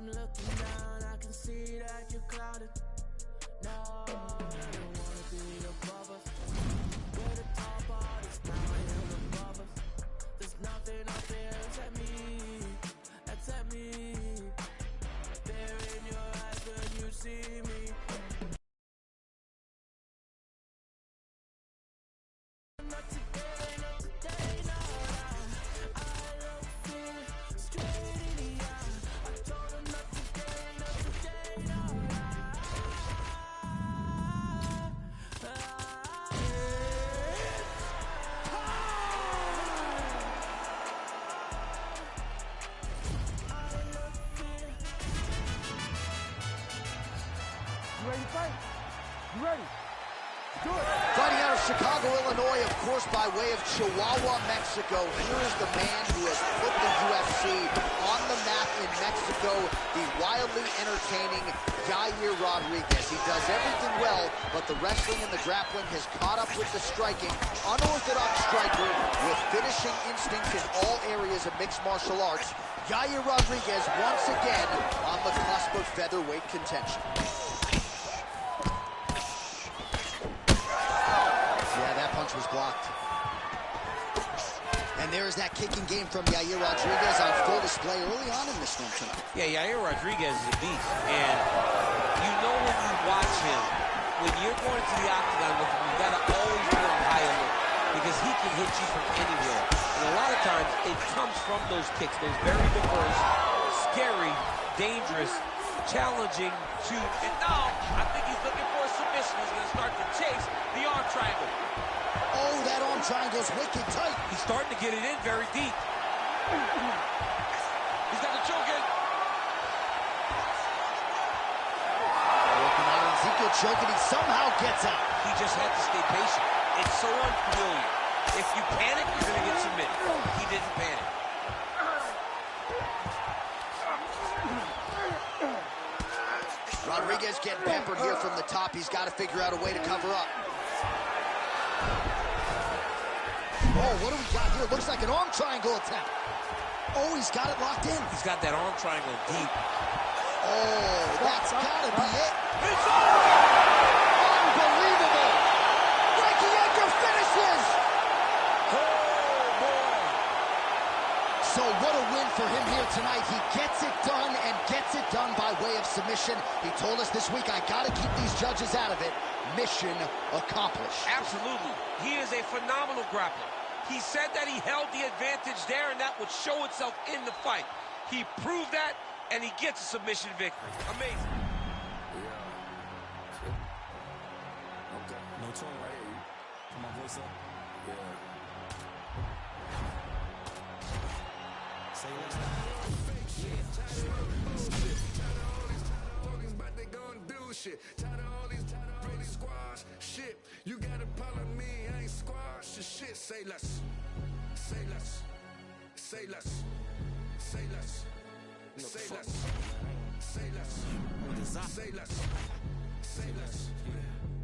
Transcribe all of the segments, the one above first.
I'm looking down, I can see that you're clouded. No, I don't wanna be above us. We're the top artists, now I am above us. There's nothing up there except me, except me. There in your eyes when you see me. Not today, not today, no, no. I look fear straight in the eye. I told her not today, not today, no, no. You ready to fight? You ready? Do it. Fighting out of Chicago, Illinois, of course, by way of Chihuahua, Mexico. Here is the man who has put the UFC on the map in Mexico, the wildly entertaining Yair Rodriguez. He does everything well, but the wrestling and the grappling has caught up with the striking. Unorthodox striker with finishing instincts in all areas of mixed martial arts. Yair Rodriguez once again on the cusp of featherweight contention. Was blocked. And there's that kicking game from Yair Rodriguez on full display early on in this one tonight. Yeah, Yair Rodriguez is a beast. And you know when you watch him, when you're going to the octagon with him, you got to always be on high alert because he can hit you from anywhere. And a lot of times, it comes from those kicks, those very diverse, scary, dangerous, challenging to... And now, I think he's looking for a submission. He's going to start to chase the arm triangle. Oh, that arm triangle's wicked tight. He's starting to get it in very deep. He's got the choke in. Working on Ezekiel choke, and he somehow gets out. He just had to stay patient. It's so unfamiliar. If you panic, you're going to get submitted. He didn't panic. Rodriguez getting peppered here from the top. He's got to figure out a way to cover up. Oh, what do we got here? Looks like an arm triangle attempt. Oh, he's got it locked in. He's got that arm triangle deep. Oh, that's got to be it. It's over! Unbelievable! Frankie Edgar finishes! Oh, boy! So what a win for him here tonight. He gets it done and gets it done by way of submission. He told us this week, I got to keep these judges out of it. Mission accomplished. Absolutely. He is a phenomenal grappler. He said that he held the advantage there, and that would show itself in the fight. He proved that, and he gets a submission victory. Amazing. Yeah. Okay. No tone right here. Put my voice up. Yeah. Say what's that? Shit, you got a problem me, I ain't squash your shit. Say less, say less, say less, say less, say less, say less, say less, say less.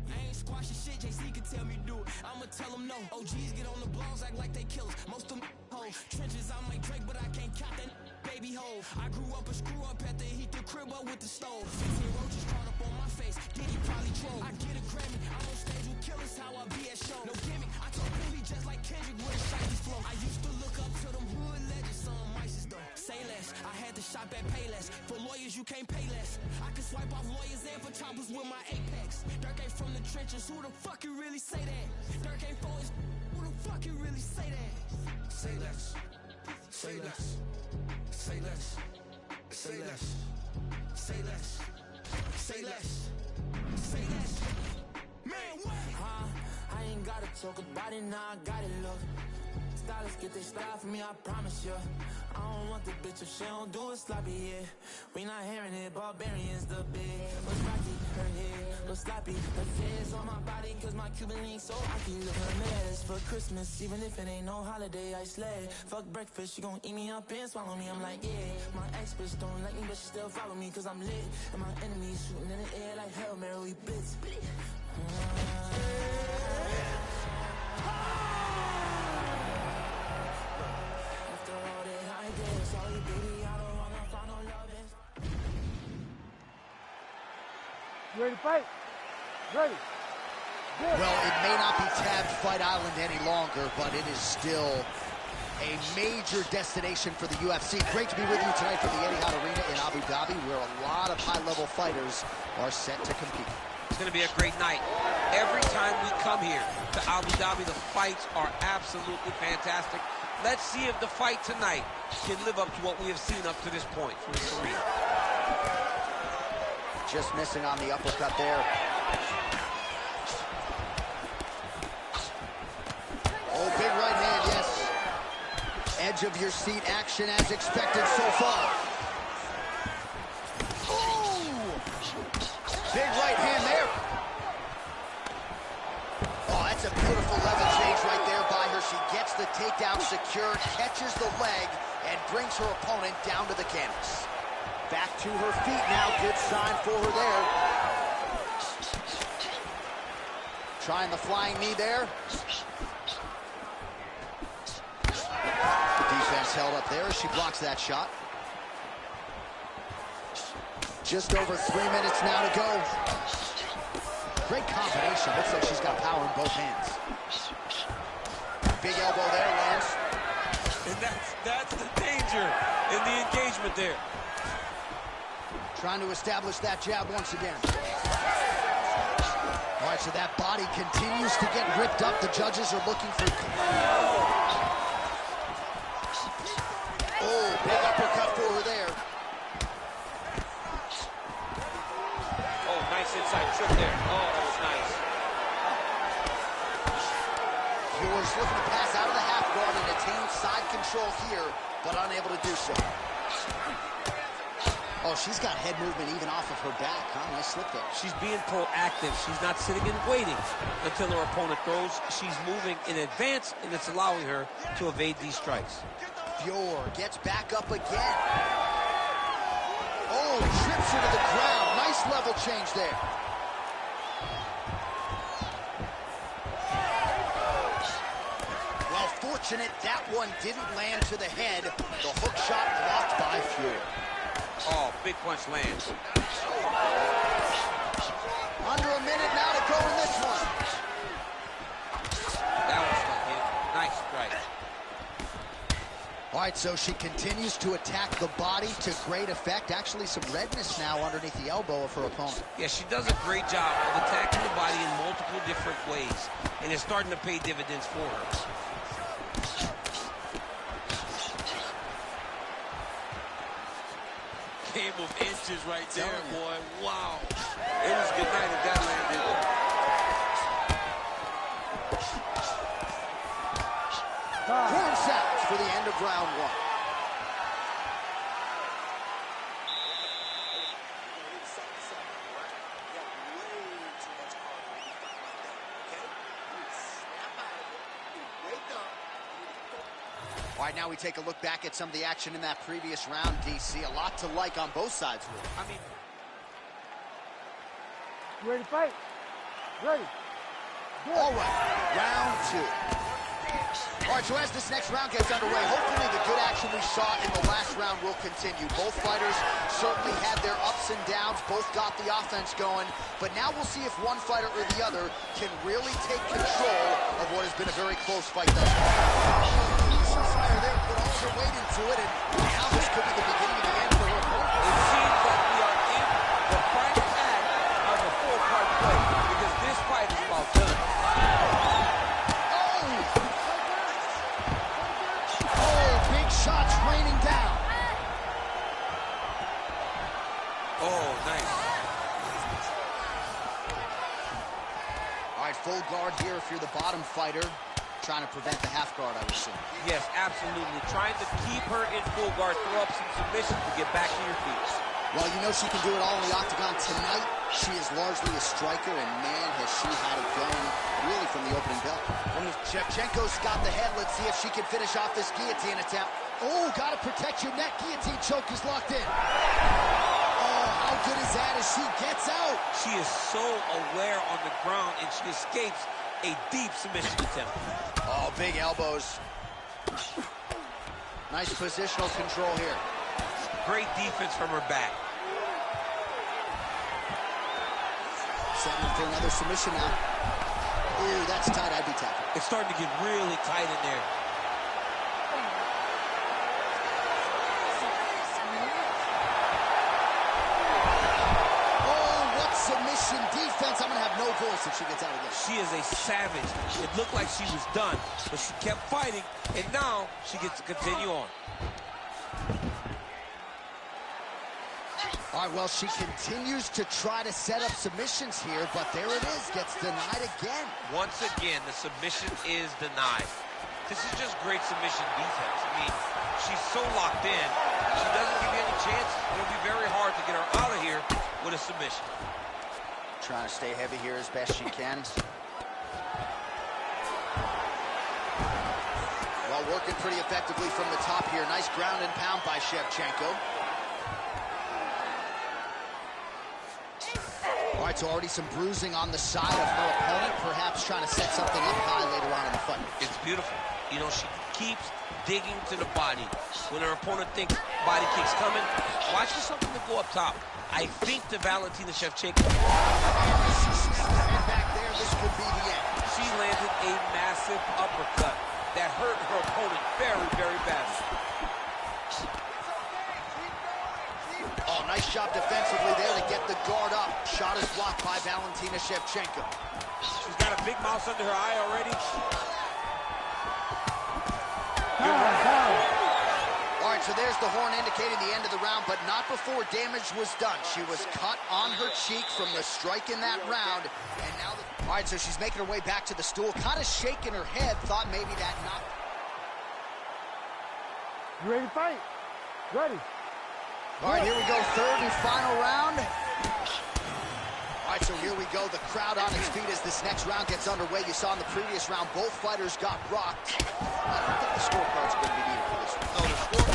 I ain't squashing shit, JC can tell me do it. I'ma tell them no. OGs get on the blogs, act like they killers. Most of them hoes. Trenches, I'm like Drake, but I can't count that baby hole. I grew up a screw up at the heat, the crib up with the stove. 15 roaches crawled up on my face. Diddy probably troll. I get a Grammy, I'm on stage with killers, how I be at show. No gimmick, I told Billy just like Kendrick with a shiny flow. I used to look up to them hood legends, some mices though. Say less, I had to shop at Payless. For lawyers, you can't pay less. I can swipe off lawyers and for choppers with my Apex. Dirk ain't from the trenches, who the fuck you really say that? Dirk ain't for his, who the fuck you really say that? Say less, say less, say less, say less, say less, say less, say less. Man, what? I ain't gotta talk about it, now I got it, look. Stylists get their style from me, I promise you. I don't want the bitch if she don't do it sloppy, yeah. We not hearing it, barbarians the big. What's rocky, her hair, what's sloppy. Her feds on my body, cause my Cuban link so rocky. Look her mess for Christmas, even if it ain't no holiday, I slay. Fuck breakfast, she gon' eat me up and swallow me, I'm like, yeah. My ex bitch don't like me, but she still follow me, cause I'm lit. And my enemies shooting in the air like Hail Mary, we blitz. After all that I did, sorry baby, I don't wanna find no love. You ready to fight? Ready. Good. Well, it may not be tabbed Fight Island any longer, but it is still a major destination for the UFC. Great to be with you tonight from the Etihad Arena in Abu Dhabi, where a lot of high-level fighters are set to compete. It's going to be a great night. Every time we come here to Abu Dhabi, the fights are absolutely fantastic. Let's see if the fight tonight can live up to what we have seen up to this point from this arena. Just missing on the uppercut there. Oh, big right hand, yes. Edge of your seat action as expected so far. Oh! Big right hand there. Oh, that's a beautiful level change right there by her. She gets the takedown secured, catches the leg, and brings her opponent down to the canvas. Back to her feet now. Good sign for her there. Trying the flying knee there. Defense held up there as she blocks that shot. Just over 3 minutes now to go. Great combination. Looks like she's got power in both hands. Big elbow there, Lance. And that's the danger in the engagement there. Trying to establish that jab once again. All right, so that body continues to get ripped up. The judges are looking for... Oh, big uppercut for her there. Oh, nice inside trip there. Oh, that was nice. Viewers looking to pass out of the half guard and attain side control here, but unable to do so. Oh, she's got head movement even off of her back, huh? Nice slip there. She's being proactive. She's not sitting and waiting until her opponent throws. She's moving in advance, and it's allowing her to evade these strikes. Fior gets back up again. Oh, trips her to the ground. Nice level change there. Well, fortunate that one didn't land to the head. The hook shot blocked by Fior. Oh, big punch lands. Under a minute now to go in this one. That was stuck in. Nice strike. All right, so she continues to attack the body to great effect. Actually, some redness now underneath the elbow of her opponent. Yeah, she does a great job of attacking the body in multiple different ways, and it's starting to pay dividends for her. Game of inches right there, boy. Wow. It was good night if that landed. Horn sounds for the end of round one. All right, now we take a look back at some of the action in that previous round, DC. A lot to like on both sides, really. I mean, You ready to fight? Ready. Good. All right, round two. All right, so as this next round gets underway, hopefully the good action we saw in the last round will continue. Both fighters certainly had their ups and downs, both got the offense going, but now we'll see if one fighter or the other can really take control of what has been a very close fight thus far. Fire there, put all her weight into it, and now this could be the beginning of the end for her opponent. it seems like we are in the final act of a four-part play, because this fight is about done. Big shots raining down. Oh, nice. All right, full guard here if you're the bottom fighter. Trying to prevent the half guard, I would assume. Yes, absolutely. Trying to keep her in full guard, throw up some submissions to get back to your feet. Well, you know she can do it all in the octagon tonight. She is largely a striker, and man, has she had it going really from the opening bell. Shevchenko's got the head. Let's see if she can finish off this guillotine attempt. Oh, got to protect your neck. Guillotine choke is locked in. Oh, how good is that as she gets out? She is so aware on the ground, and she escapes a deep submission attempt. Oh, big elbows. Nice positional control here. Great defense from her back. Setting for another submission now. Ooh, that's tight. I'd be tapping. It's starting to get really tight in there. Oh, what submission defense. I'm going to have no voice if she gets out of this. She is a savage. It looked like she was done, but she kept fighting, and now she gets to continue on. All right, well, she continues to try to set up submissions here, but there it is, gets denied again. Once again, the submission is denied. This is just great submission defense. I mean, she's so locked in, she doesn't give you any chances. It'll be very hard to get her out of here with a submission. Trying to stay heavy here as best she can. Well, working pretty effectively from the top here. Nice ground and pound by Shevchenko. All right, so already some bruising on the side of her opponent, perhaps trying to set something up high later on in the fight. It's beautiful. You know, she keeps digging to the body. When her opponent thinks body kick's coming, watch for something to go up top. I think the Valentina Shevchenko. Back there, this could be the end. She landed a massive uppercut that hurt her opponent very, very badly. Oh, nice job defensively there to get the guard up. Shot is blocked by Valentina Shevchenko. She's got a big mouse under her eye already. All right, so there's the horn indicating the end of the round, but not before damage was done. She was cut on her cheek from the strike in that round, and now all right, so she's making her way back to the stool, kind of shaking her head, thought maybe that knocked. You ready to fight? Ready. All right, here we go, third and final round. All right, so here we go, the crowd on its feet as this next round gets underway. You saw in the previous round, both fighters got rocked. I don't think the scorecard's going to be needed for this one. No, the score.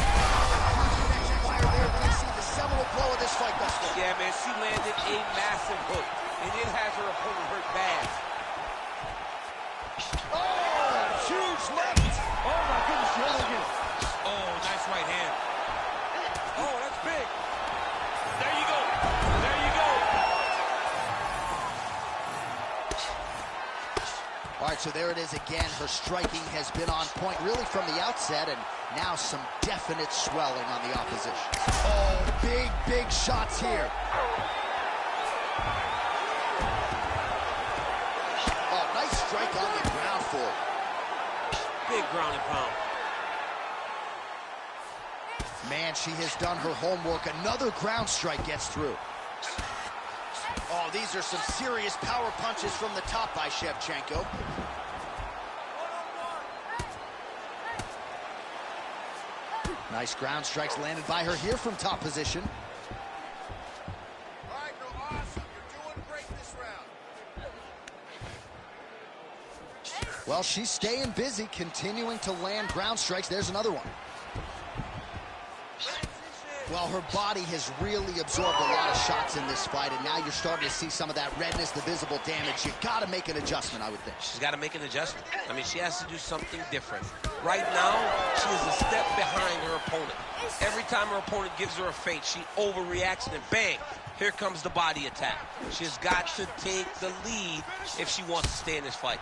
Fire there, when you see the seminal blow of this fight thus far. Yeah, man, she landed a massive hook, and it has her opponent hurt bad. Oh, huge left. Oh, my goodness, you're again. Oh, nice right hand. Oh, that's big. There you go. There you go. All right, so there it is again. Her striking has been on point really from the outset, and now some definite swelling on the opposition. Oh, big, big shots here. Oh, nice strike on the ground for her. Big ground and pound. Man, she has done her homework. Another ground strike gets through. Oh, these are some serious power punches from the top by Shevchenko. Nice ground strikes landed by her here from top position. All right, you're awesome. You're doing great this round. Well, she's staying busy, continuing to land ground strikes. There's another one. Well, her body has really absorbed a lot of shots in this fight, and now you're starting to see some of that redness, the visible damage. You got to make an adjustment, I would think. She's got to make an adjustment. I mean, she has to do something different. Right now, she is a step behind her opponent. Every time her opponent gives her a feint, she overreacts, and then bang, here comes the body attack. She has got to take the lead if she wants to stay in this fight.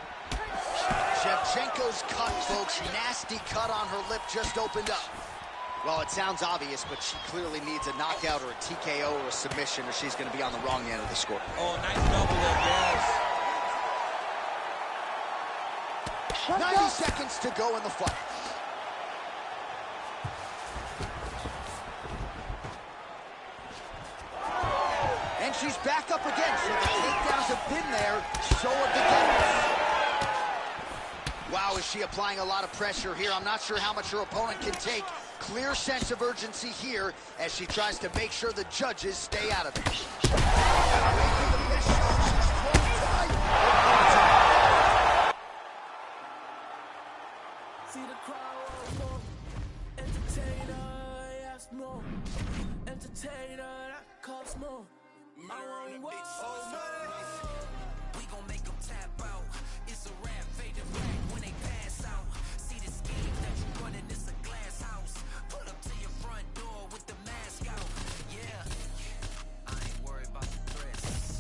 Shevchenko's cut, folks. Nasty cut on her lip just opened up. Well, it sounds obvious, but she clearly needs a knockout or a TKO or a submission, or she's going to be on the wrong end of the score. Oh, nice double leg, yes. 90 seconds to go in the fight. And she's back up again, so the takedowns have been there, so have the damage. Wow, is she applying a lot of pressure here? I'm not sure how much her opponent can take. Clear sense of urgency here as she tries to make sure the judges stay out of it. See the crowd want more. Entertainer, yes, more. Entertainer, that costs more. I want more. We gon' make them tap out. It's a rap, fade to black when they pass out. See the scheme that you running, it's a glass house. Put up to your front door with the mask out. Yeah, I ain't worried about the threats.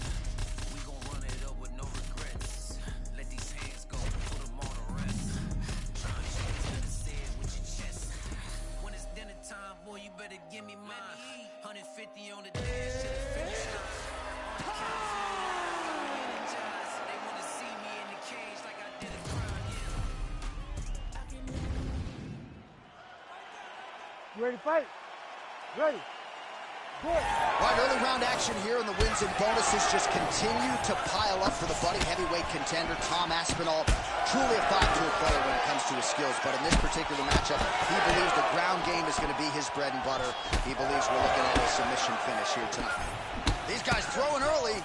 We gon' run ready to fight? Ready. Good. All right, early round action here, and the wins and bonuses just continue to pile up for the budding heavyweight contender, Tom Aspinall. Truly a five-tool player when it comes to his skills, but in this particular matchup, he believes the ground game is going to be his bread and butter. He believes we're looking at a submission finish here tonight. These guys throwing early.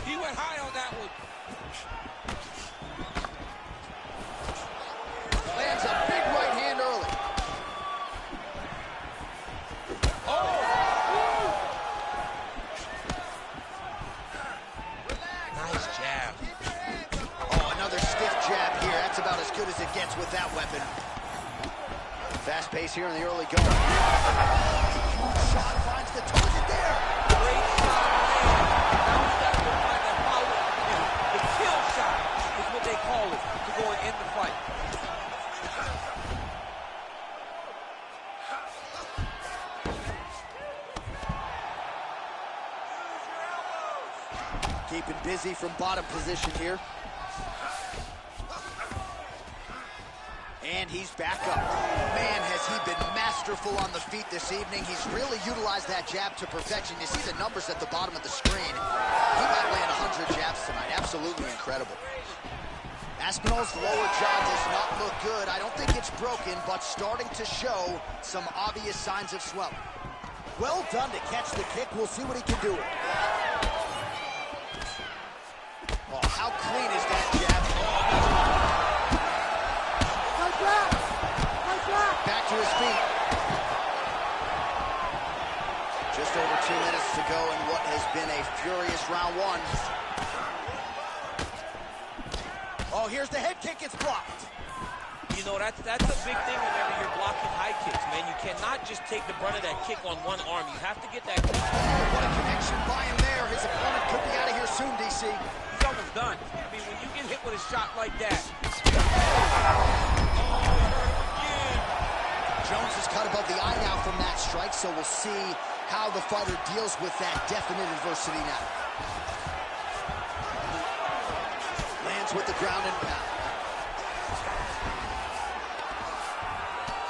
He went high on that one. Lands a big right hand early. Nice jab. Oh, another stiff jab here. That's about as good as it gets with that weapon. Fast pace here in the early going. Huge shot finds the target there. Great shot. Now we got to go find that power. The kill shot is what they call it to go and end the fight. Keeping busy from bottom position here. And he's back up. Man, has he been masterful on the feet this evening. He's really utilized that jab to perfection. You see the numbers at the bottom of the screen. He might land 100 jabs tonight. Absolutely incredible. Aspinall's lower jaw does not look good. I don't think it's broken, but starting to show some obvious signs of swelling. Well done to catch the kick. We'll see what he can do with it. Oh, how clean is that jab? Back to his feet. Just over 2 minutes to go in what has been a furious round one. Oh, here's the head kick. It's blocked. You know, that's a big thing whenever you're blocking high kicks, man. You cannot just take the brunt of that kick on one arm. You have to get that kick. What a connection by him there. His opponent could be out of here soon, DC. He's almost done. I mean, when you get hit with a shot like that. Jones is cut above the eye now from that strike, so we'll see how the fighter deals with that definite adversity now. Lands with the ground and pound.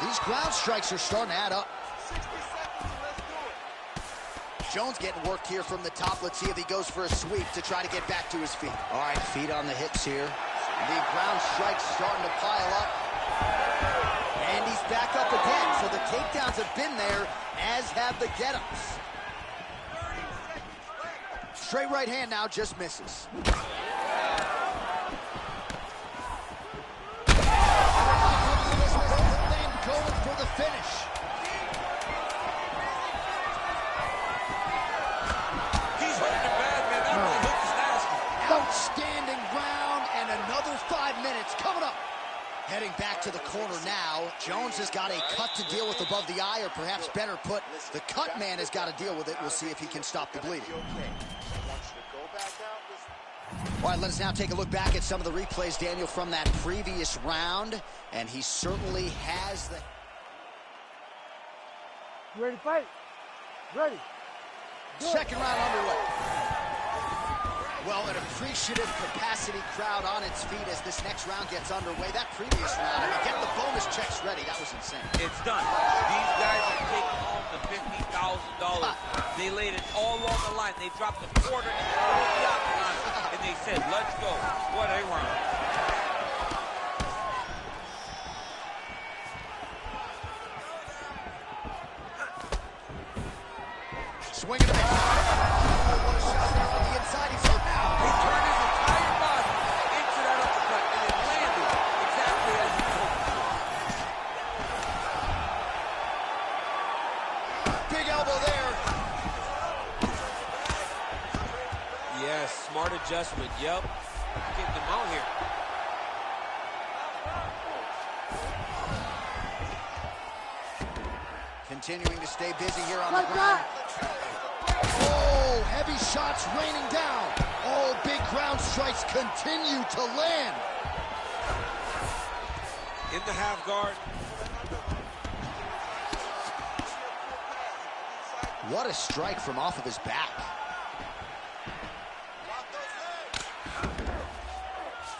These ground strikes are starting to add up. 60 seconds, let's do it. Jones getting worked here from the top. Let's see if he goes for a sweep to try to get back to his feet. All right, feet on the hips here. The ground strikes starting to pile up. And he's back up again, so the takedowns have been there, as have the get-ups. Straight right hand now, just misses. Then going for the finish. He's hurting it bad, man. That right hook is nasty. Outstanding round, and another 5 minutes coming up. Heading back to the corner now. Jones has got a cut to deal with above the eye, or perhaps better put, the cut man has got to deal with it. We'll see if he can stop the bleeding. All right, let us now take a look back at some of the replays, Daniel, from that previous round. And he certainly has the... You ready to fight? Ready. Good. Second round underway. Well, an appreciative capacity crowd on its feet as this next round gets underway. That previous round, I mean, get the bonus checks ready. That was insane. It's done. These guys are taking home the $50,000. They laid it all on the line. They dropped a quarter in the middle of the octagon, and they said, let's go. What a round. Swinging a big shot. Oh, what a shot there on the inside. He's hurt now. He turned his entire body into that uppercut, and it landed exactly as he hoped. Big elbow there. Yes, smart adjustment. Yep. Getting him out here. Continuing to stay busy here on the ground. Oh, heavy shots raining down. All big ground strikes continue to land. In the half guard. What a strike from off of his back.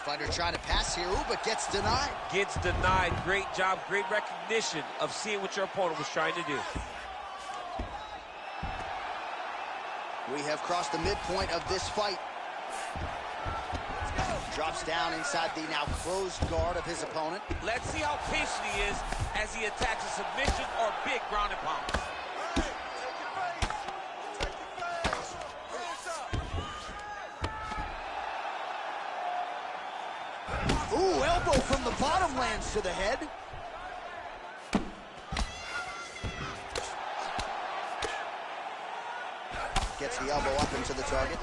Fighter trying to pass here, ooh, but gets denied. Gets denied. Great job, great recognition of seeing what your opponent was trying to do. We have crossed the midpoint of this fight. Drops down inside the now closed guard of his opponent. Let's see how patient he is as he attacks a submission or big ground and pound. Ooh, elbow from the bottom lands to the head. Gets the elbow up into the target.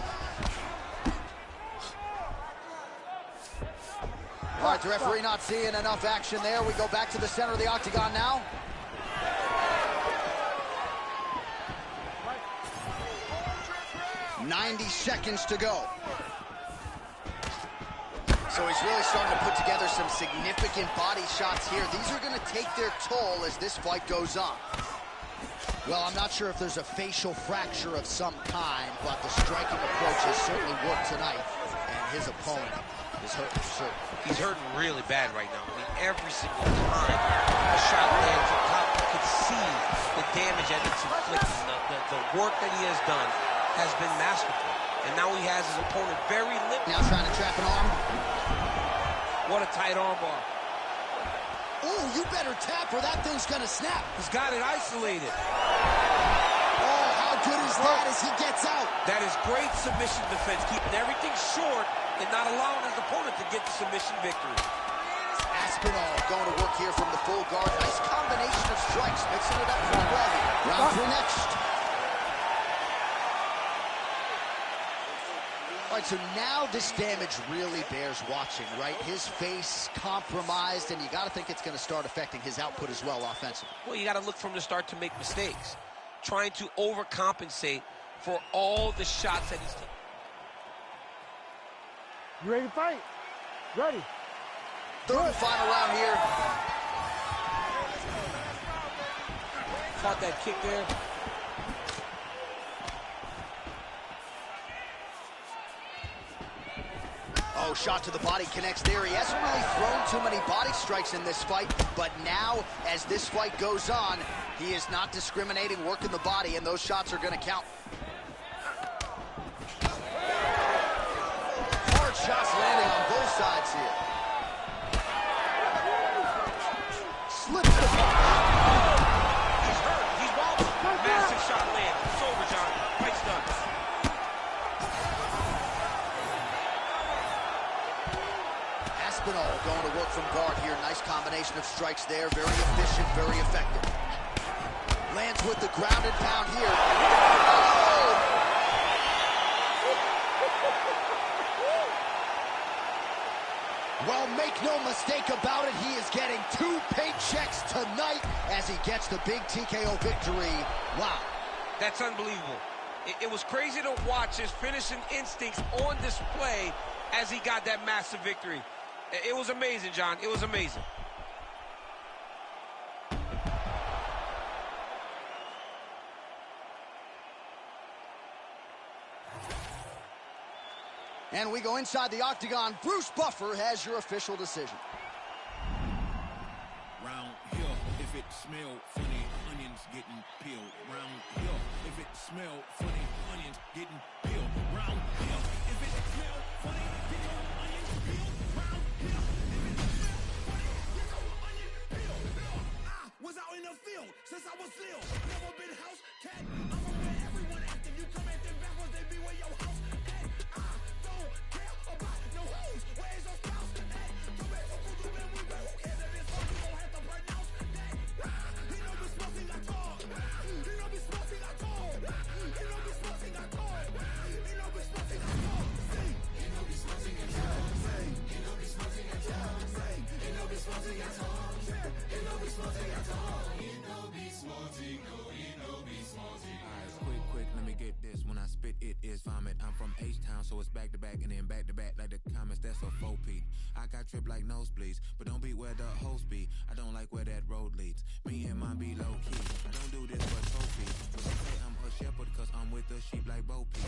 All right, the referee not seeing enough action there. We go back to the center of the octagon now. "90 seconds to go. So he's really starting to put together some significant body shots here. These are going to take their toll as this fight goes on. Well, I'm not sure if there's a facial fracture of some kind, but the striking approach has certainly worked tonight, and his opponent is hurting for certain. He's hurting really bad right now. I mean, every single time a shot lands on top, you can see the damage that it's inflicting. The work that he has done has been masterful. And now he has his opponent very limp. Now trying to trap an arm. What a tight arm bar. Ooh, you better tap or that thing's gonna snap. He's got it isolated. Oh, how good is that as he gets out? That is great submission defense, keeping everything short and not allowing his opponent to get the submission victory. Aspinall going to work here from the full guard. Nice combination of strikes, mixing it up pretty well. Round three next. All right, so now this damage really bears watching, right? His face compromised, and you got to think it's going to start affecting his output as well offensively. Well, you got to look for him to start to make mistakes, trying to overcompensate for all the shots that he's taking. You ready to fight? Ready. Third and final round here. Caught that kick there. Oh, shot to the body connects there. He hasn't really thrown too many body strikes in this fight, but now, as this fight goes on, he is not discriminating, working the body, and those shots are going to count. Hard shots landing on both sides here. Slips the punch. He's hurt. He's wobbled. Massive shot land. It's over, John. Fight's done. Aspinall going to work from guard here. Nice combination of strikes there. Very efficient, very effective. Lands with the grounded pound here. Oh! Well, make no mistake about it, he is getting 2 paychecks tonight as he gets the big TKO victory. Wow. That's unbelievable. It was crazy to watch his finishing instincts on display as he got that massive victory. It was amazing, John. It was amazing. And we go inside the octagon. Bruce Buffer has your official decision. Round here, if it smell funny, onions getting peeled. Round here, if it smell funny, onions getting peeled. Round here, if it smell funny, get your onions peeled. Round here, if it smell funny, get your onion peeled. I was out in the field since I was little. Never been house cat. I'm where everyone active. You come at them backwards, they be where your house at. I don't care about no hoes. Where's your spouse? Hey, come back to Kudu and we who cares if it's fun? You gon' have to pronounce that. He don't be smoking at all. He don't be smoking at all. He don't be smoking at all. He don't be smoking at all. Say, he don't be smoking at all. Say, he don't be smoking at all. Say, he don't be smoking at all. He don't be smoking at all. He don't be smoking. No, he don't be smoking. Quick, let me get this. When I spit, it is vomit. I'm from H-Town, so it's back to back and then back to back like the comments. That's a 4-peat. I got trip like nosebleeds, but don't be where the host be. I don't like where that road leads. Me and mine be low key. I don't do this for trophy. But they say I'm a shepherd cause I'm with the sheep like Bo Peep.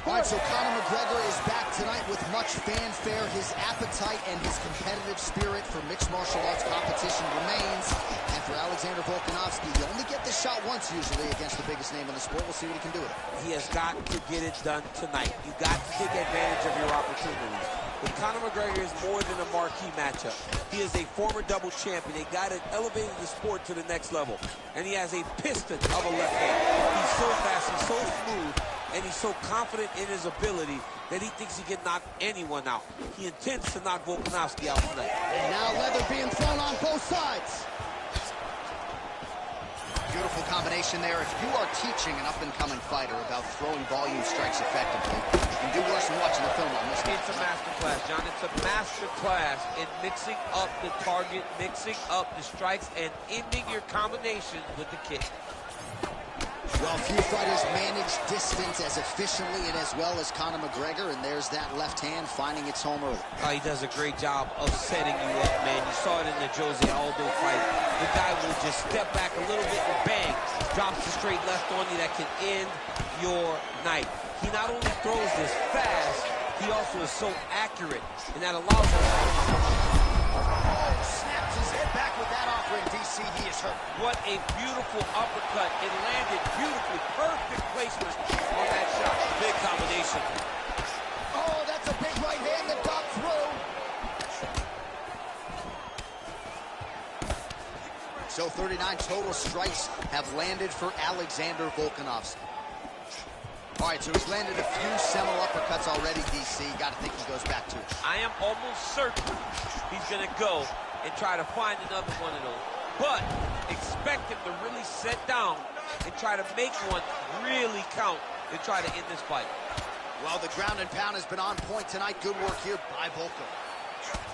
All right, so Conor McGregor is back tonight with much fanfare. His appetite and his competitive spirit for mixed martial arts competition remains. And for Alexander Volkanovski, you only get this shot once usually against the biggest name in the sport. We'll see what he can do with it. He has got to get it done tonight. You got to take advantage of your opportunities. But Conor McGregor is more than a marquee matchup. He is a former double champion, a guy that elevated the sport to the next level. And he has a piston of a left hand. He's so fast, he's so smooth, and he's so confident in his ability that he thinks he can knock anyone out. He intends to knock Volkanovski out tonight. And now leather being thrown on both sides. Beautiful combination there. If you are teaching an up-and-coming fighter about throwing volume strikes effectively, you can do worse than watching the film on this. It's a master class, John. It's a master class in mixing up the target, mixing up the strikes, and ending your combinations with the kick. Well, few fighters manage distance as efficiently and as well as Conor McGregor, and there's that left hand finding its home early. He does a great job of setting you up, man. You saw it in the Jose Aldo fight. The guy will just step back a little bit and bang, drops the straight left on you that can end your night. He not only throws this fast, he also is so accurate, and that allows him Snaps his head back with that offering, DC. He is hurt. What a beautiful uppercut. It landed beautifully. Perfect placement on that shot. Big combination. Oh, that's a big right hand that got through. So 39 total strikes have landed for Alexander Volkanovski. All right, so he's landed a few seminal uppercuts already, DC. Got to think he goes back to it. I am almost certain he's going to go and try to find another one of those. But expect him to really sit down and try to make one really count and try to end this fight. Well, the ground and pound has been on point tonight. Good work here by Volko.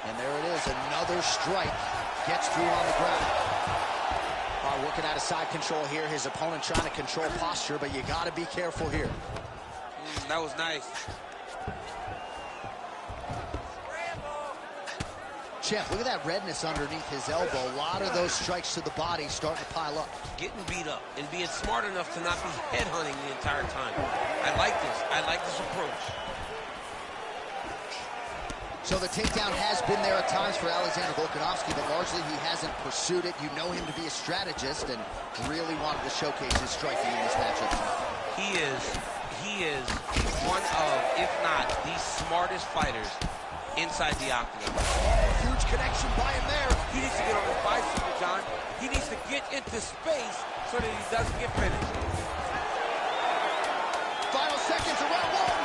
And there it is, another strike. Gets through on the ground. All right, working out of side control here. His opponent trying to control posture, but you got to be careful here. That was nice. Champ, look at that redness underneath his elbow. A lot of those strikes to the body starting to pile up. Getting beat up and being smart enough to not be headhunting the entire time. I like this. I like this approach. So the takedown has been there at times for Alexander Volkanovski, but largely he hasn't pursued it. You know him to be a strategist and really wanted to showcase his striking in this matchup. He is one of, if not the smartest fighters inside the octagon. Huge connection by him there. He needs to get on his bicycle, John. He needs to get into space so that he doesn't get finished. Final seconds of round one.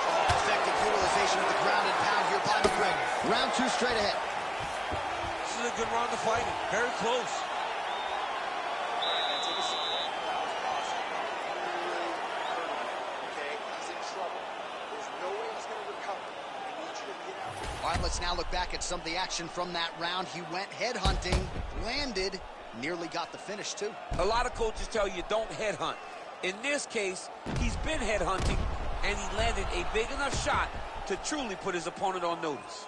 Oh, effective utilization of the ground and pound here by McGregor. Round two straight ahead. This is a good round of fighting. Very close. All right, let's now look back at some of the action from that round. He went headhunting, landed, nearly got the finish, too. A lot of coaches tell you don't headhunt. In this case, he's been headhunting, and he landed a big enough shot to truly put his opponent on notice.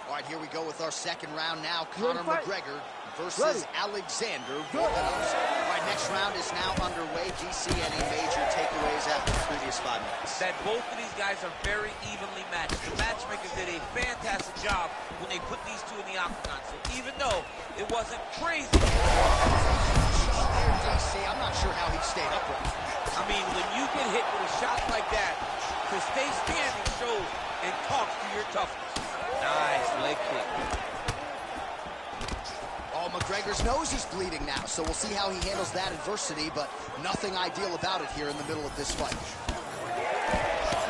All right, here we go with our second round now. Conor McGregor versus Alexander Volkanovski. All right, next round is now underway. DC, any major takeaways after the previous 5 minutes? That both of these guys are very evenly matched. The matchmakers did a fantastic job when they put these two in the octagon. So even though it wasn't crazy. Shot there, DC. I'm not sure how he stayed upright. I mean, when you get hit with a shot like that, to stay standing shows and talks to your toughness. Nice leg kick. Oh, McGregor's nose is bleeding now, so we'll see how he handles that adversity, but nothing ideal about it here in the middle of this fight.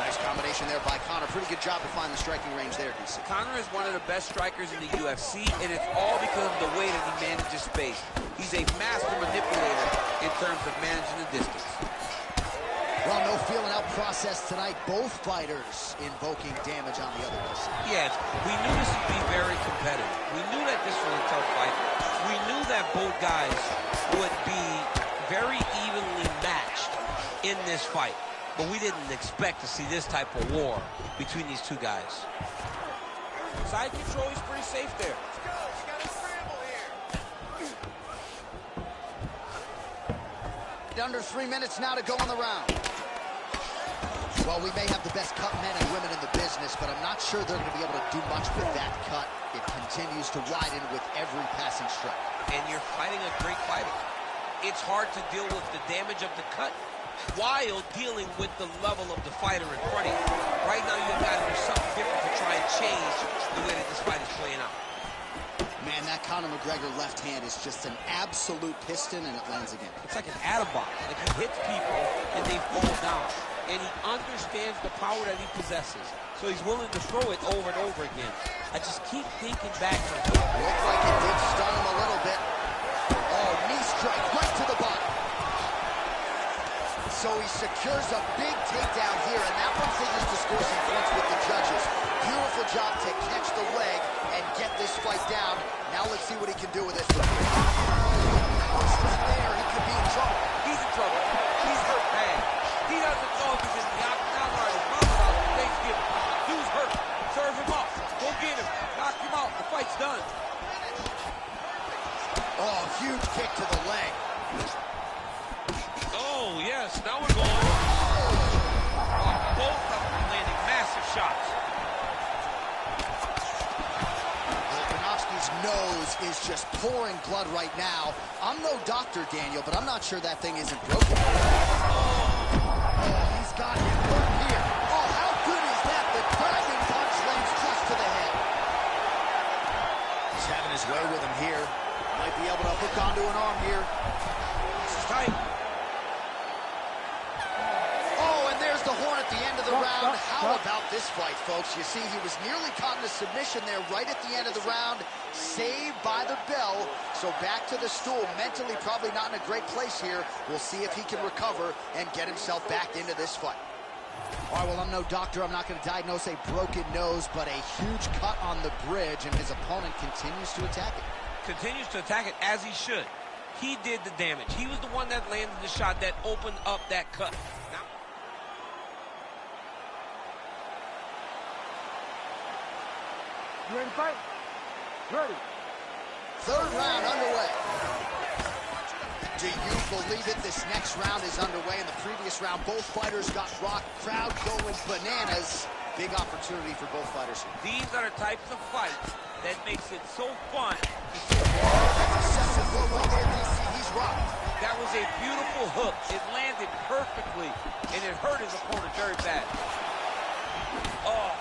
Nice combination there by Conor. Pretty good job to find the striking range there, DC. Conor is one of the best strikers in the UFC, and it's all because of the way that he manages space. He's a master manipulator in terms of managing the distance. Well, no feeling out process tonight. Both fighters invoking damage on the other side. Yes, we knew this would be very competitive. We knew that this was a tough fight. We knew that both guys would be very evenly matched in this fight. But we didn't expect to see this type of war between these two guys. Side control is pretty safe there. under 3 minutes now to go in the round. Well, we may have the best cut men and women in the business, but I'm not sure they're going to be able to do much with that cut. It continues to widen with every passing strike. And you're fighting a great fighter. It's hard to deal with the damage of the cut while dealing with the level of the fighter in front of you. Right now, you've got to do something different to try and change the way that this fight is playing out. Man, that Conor McGregor left hand is just an absolute piston, and it lands again. It's like an atom bomb. Like he hits people, and they fall down. And he understands the power that he possesses. So he's willing to throw it over and over again. I just keep thinking back to it. Looks like it did stun him a little bit. Oh, knee strike right to the body. So he secures a big takedown here, and that one figures to score some points with the judges. Beautiful job to catch the leg and get this fight down. Now let's see what he can do with this one. There, he could be in trouble. He's in trouble. He's hurt bad. He doesn't know if he's in the octagon or his mouth out for Thanksgiving. Dude's hurt. Serve him up. Go get him. Knock him out. The fight's done. Oh, huge kick to the leg. Oh, yes. Now we're going. Both of them landing massive shots. Volkanovski's nose is just pouring blood right now. I'm no doctor, Daniel, but I'm not sure that thing isn't broken. He's got him hurt here. Oh, how good is that? The dragon punch lands just to the head. He's having his way with him here. Might be able to hook onto an arm here. This is tight. Oh, and there's the horn at the end of the round. How about this fight, folks? You see, he was nearly caught in a submission there right at the end of the round. Saved by the bell. So back to the stool. Mentally probably not in a great place here. We'll see if he can recover and get himself back into this fight. All right, well, I'm no doctor. I'm not going to diagnose a broken nose, but a huge cut on the bridge, and his opponent continues to attack it. Continues to attack it as he should. He did the damage. He was the one that landed the shot that opened up that cut. Now, You ready to fight? Ready. Third round underway. Do you believe it? This next round is underway. In the previous round, both fighters got rocked. Crowd going bananas. Big opportunity for both fighters. These are the types of fights that makes it so fun. He's rocked. That was a beautiful hook. It landed perfectly, and it hurt his opponent very bad. Oh.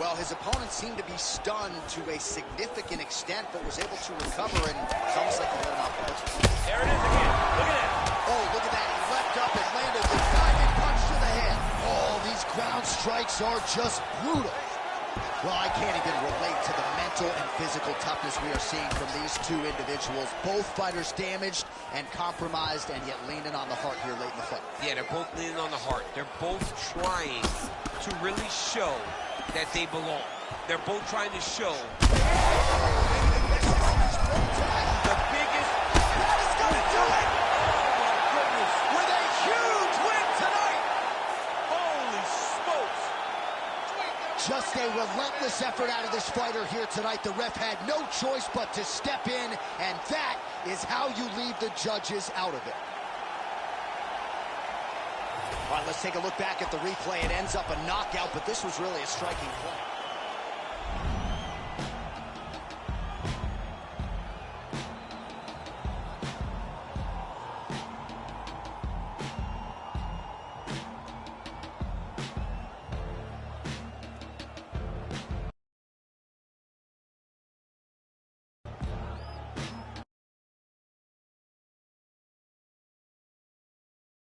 Well, his opponent seemed to be stunned to a significant extent, but was able to recover, and it's almost like he let him off the hook. There it is again. Look at that. Oh, look at that. He leapt up and landed the diving punch to the head. Oh, these ground strikes are just brutal. Well, I can't even relate to the mental and physical toughness we are seeing from these two individuals. Both fighters damaged and compromised, and yet leaning on the heart here late in the fight. Yeah, they're both leaning on the heart. They're both trying to really show that they belong. They're both trying to show the biggest. That is going to do it! Oh, my goodness. With a huge win tonight! Holy smokes! Just a relentless effort out of this fighter here tonight. The ref had no choice but to step in, and that is how you leave the judges out of it. All right, let's take a look back at the replay. It ends up a knockout, but this was really a striking play.